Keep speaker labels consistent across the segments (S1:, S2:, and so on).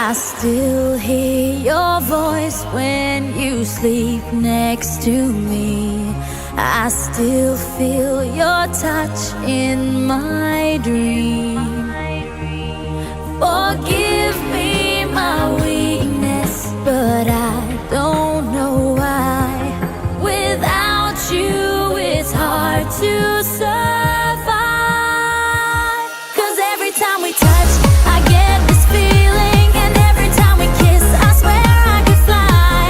S1: I still hear your voice when you sleep next to me. I still feel your touch in my dream. Forgive me my weakness, but I don't know why. Without you, it's hard to survive. 'Cause every time we touch, I get this feeling. And every time we kiss, I swear I could fly.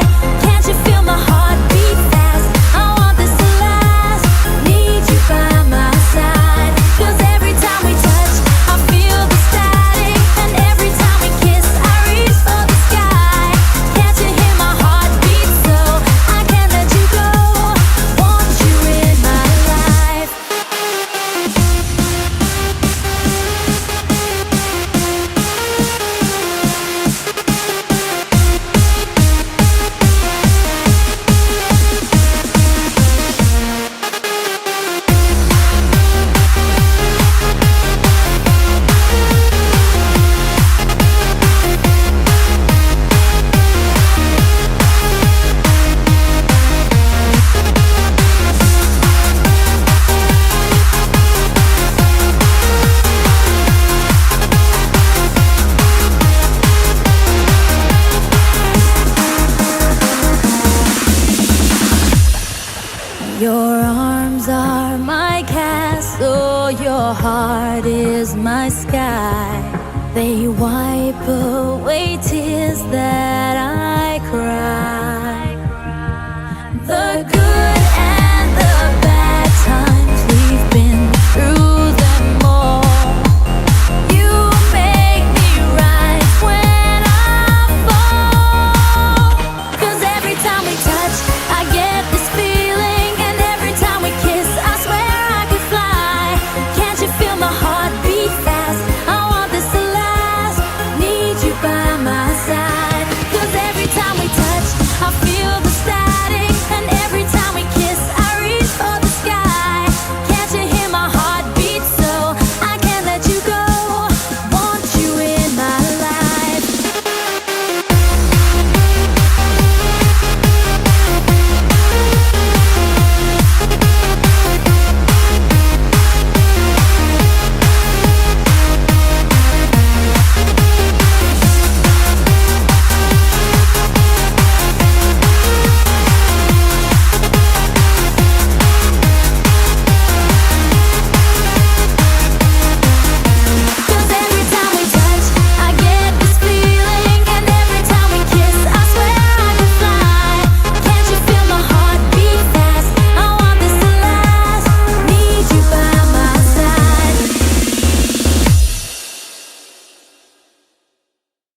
S1: Can't you feel my heart beat fast? I want this to last. Need you by my side. 'Cause every time we touch, I feel the static. And every time we kiss, I reach for the sky. Can't you hear my heart beat? So I can't let you go. Want you in my life. Your arms are my castle, your heart is my sky. They wipe away tears that I cry. The good